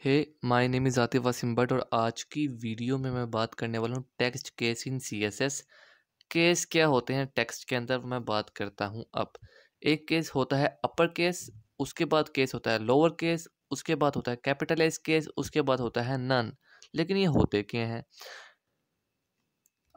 Hey my name is Atif Wasim Bhat और आज की वीडियो में मैं बात करने वाला हूँ text case in CSS. Case क्या होते हैं टेक्स्ट के अंदर मैं बात करता हूँ। अब एक केस होता है अपर केस, उसके बाद केस होता है लोअर केस, उसके बाद होता है कैपिटलाइज केस, उसके बाद होता है नन। लेकिन ये होते क्या हैं?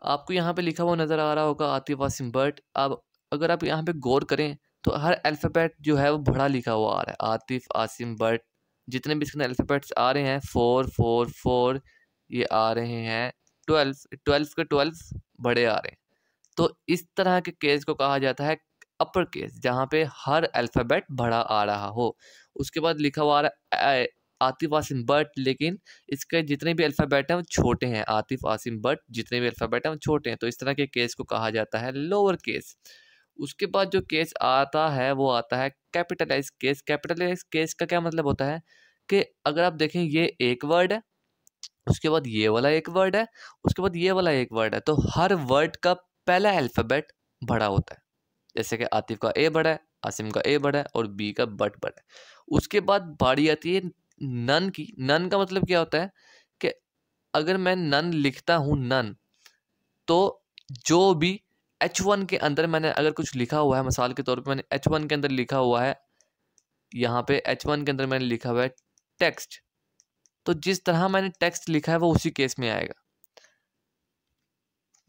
आपको यहाँ पे लिखा हुआ नज़र आ रहा होगा आतिफ वासिम भट्ट। अब अगर आप यहाँ पे गौर करें तो हर अल्फ़ाबेट जो है वो बड़ा लिखा हुआ आ रहा है। आतिफ आसिम भट्ट जितने भी इसके अंदर अल्फ़ाबेट्स आ रहे हैं 4 4 4 ये आ रहे हैं 12 12 के 12 बड़े आ रहे हैं। तो इस तरह के केस को कहा जाता है अपर केस, जहाँ पे हर अल्फ़ाबेट बड़ा आ रहा हो। उसके बाद लिखा हुआ आ रहा है आतिफ आसिम भट्ट, लेकिन इसके जितने भी अल्फ़ाबेट हैं वो छोटे हैं। आतिफ आसिम भट्ट जितने भी अल्फ़ाबेट हैं वो छोटे हैं, तो इस तरह के केस को कहा जाता है लोअर केस। उसके बाद जो केस आता है वो आता है कैपिटलाइज़ केस। कैपिटलाइज़ केस का क्या मतलब होता है कि अगर आप देखें ये एक वर्ड है, उसके बाद ये वाला एक वर्ड है, उसके बाद ये वाला एक वर्ड है, तो हर वर्ड का पहला अल्फ़ाबेट बड़ा होता है। जैसे कि आतिफ का ए बड़ा है, आसिम का ए बड़ा है और बी का बट बड़ा है। उसके बाद बारी आती है नन की। नन का मतलब क्या होता है कि अगर मैं नन लिखता हूँ नन, तो जो भी H1 के अंदर मैंने अगर कुछ लिखा हुआ है, मिसाल के तौर पे मैंने H1 के अंदर लिखा हुआ है, यहाँ पे H1 के अंदर मैंने लिखा हुआ है टेक्स्ट, तो जिस तरह मैंने टेक्स्ट लिखा है वो उसी केस में आएगा।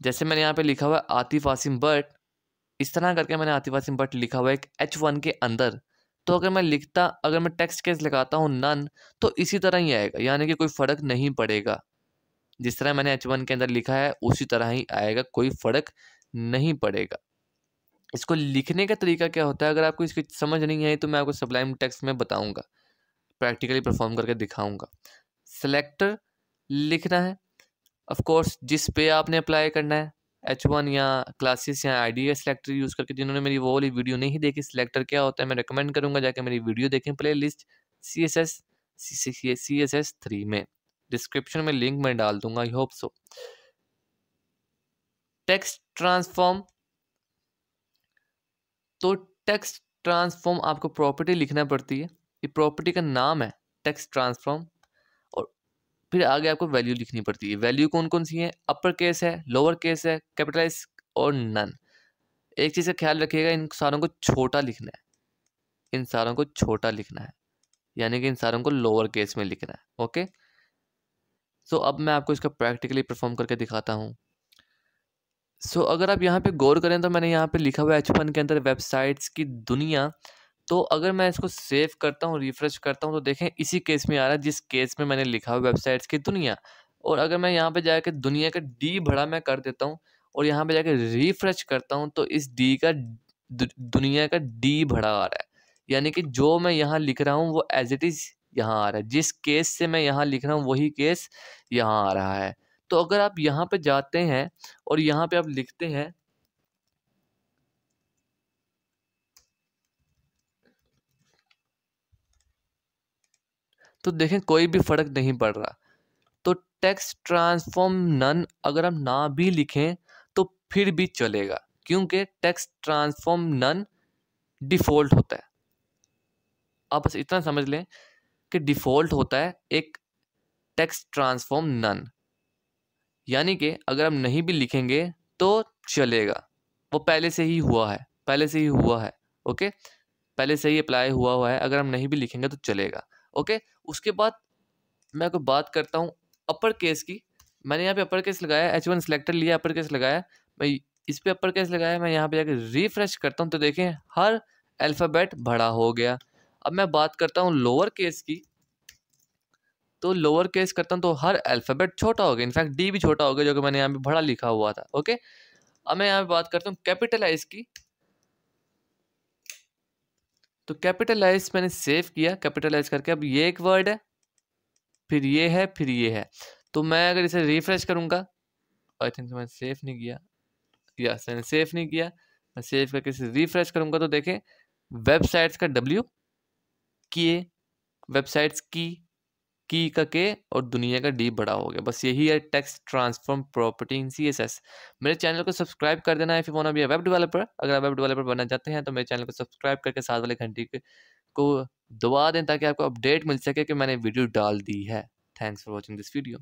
जैसे मैंने यहाँ पे लिखा हुआ है आतिफ आसिम भट्ट, इस तरह करके मैंने आतिफ आसिम भट्ट लिखा हुआ है एक H1 के अंदर। तो अगर मैं टेक्स्ट केस लगाता हूँ नन, तो इसी तरह ही आएगा, यानी कि कोई फ़र्क नहीं पड़ेगा। जिस तरह मैंने H1 के अंदर लिखा है उसी तरह ही आएगा, कोई फ़र्क नहीं पड़ेगा। इसको लिखने का तरीका क्या होता है, अगर आपको इसकी समझ नहीं आई तो मैं आपको सबलाइम टेक्स्ट में बताऊँगा, प्रैक्टिकली परफ़ॉर्म करके दिखाऊँगा। सेलेक्टर लिखना है, ऑफ कोर्स जिस पे आपने अप्लाई करना है, H1 या क्लासेस या आईडीए सेलेक्टर यूज़ करके। जिन्होंने मेरी वो वाली वीडियो नहीं देखी सेलेक्टर क्या होता है, मैं रिकमेंड करूँगा जाके मेरी वीडियो देखें प्लेलिस्ट CSS 3 में। डिस्क्रिप्शन में लिंक मैं डाल दूँगा, I hope so. Text transform, तो टेक्स्ट ट्रांसफॉर्म आपको प्रॉपर्टी लिखना पड़ती है। ये प्रॉपर्टी का नाम है टेक्स्ट ट्रांसफॉर्म, और फिर आगे आपको वैल्यू लिखनी पड़ती है। वैल्यू कौन-कौन सी है? अपर केस है, लोअर केस है, कैपिटलाइज़ और नन। एक चीज़ का ख्याल रखिएगा, इन सारों को छोटा लिखना है, इन सारों को छोटा लिखना है, यानी कि इन सारों को लोअर केस में लिखना है। ओके? सो अब मैं आपको इसका प्रैक्टिकली परफ़ॉर्म करके दिखाता हूँ। सो अगर आप यहाँ पे गौर करें तो मैंने यहाँ पे लिखा हुआ है H1 के अंदर वेबसाइट्स की दुनिया। तो अगर मैं इसको सेव करता हूँ, रिफ्रेश करता हूँ, तो देखें इसी केस में आ रहा है जिस केस में मैंने लिखा हुआ वेबसाइट्स की दुनिया। और अगर मैं यहाँ पे जाके दुनिया का डी बड़ा मैं कर देता हूँ और यहाँ पे जाके रिफ्रेश करता हूँ, तो इस डी का दुनिया का डी बड़ा आ रहा है। यानी कि जो मैं यहाँ लिख रहा हूँ वो एज इट इज़ यहाँ आ रहा है, जिस केस से मैं यहाँ लिख रहा हूँ वही केस यहाँ आ रहा है। तो अगर आप यहाँ पे जाते हैं और यहाँ पे आप लिखते हैं, तो देखें कोई भी फ़र्क नहीं पड़ रहा। तो टेक्स्ट ट्रांसफॉर्म नन अगर हम ना भी लिखें तो फिर भी चलेगा, क्योंकि टेक्स्ट ट्रांसफॉर्म नन डिफ़ॉल्ट होता है। आप बस इतना समझ लें कि डिफ़ॉल्ट होता है एक टेक्स्ट ट्रांसफॉर्म नन, यानी कि अगर हम नहीं भी लिखेंगे तो चलेगा, वो पहले से ही हुआ है, पहले से ही हुआ है। ओके, पहले से ही अप्लाई हुआ हुआ है, अगर हम नहीं भी लिखेंगे तो चलेगा। ओके, उसके बाद मैं आपको बात करता हूँ अपर केस की। मैंने यहाँ पे अपर केस लगाया, H1 सिलेक्टर लिया, अपर केस लगाया, मैं इस पे अपर केस लगाया, मैं यहाँ पे जाके रिफ्रेश करता हूँ तो देखें हर अल्फ़ाबेट बड़ा हो गया। अब मैं बात करता हूँ लोअर केस की, तो लोअर केस करता हूँ तो हर अल्फ़ाबेट छोटा हो गया, इनफैक्ट डी भी छोटा हो गया जो कि मैंने यहाँ पे बड़ा लिखा हुआ था। ओके, अब मैं यहाँ पे बात करता हूँ कैपिटलाइज की। तो कैपिटलाइज मैंने सेव किया, कैपिटलाइज करके अब ये एक वर्ड है, फिर ये है, फिर ये है। तो मैं अगर इसे रिफ्रेश करूँगा, आई थिंक मैंने सेव नहीं किया, यस मैंने सेव नहीं किया, मैं सेव करके इसे रिफ्रेश करूँगा तो देखें वेबसाइट्स का डब्ल्यू, किए, वेबसाइट्स की का के और दुनिया का डी बड़ा हो गया। बस यही है text transform property in CSS। मेरे चैनल को सब्सक्राइब कर देना if you want to be a web developer. अगर आप वेब डेवलपर बनना चाहते हैं तो मेरे चैनल को सब्सक्राइब करके साथ वाले घंटी को दबा दें ताकि आपको अपडेट मिल सके कि मैंने वीडियो डाल दी है। Thanks for watching this video.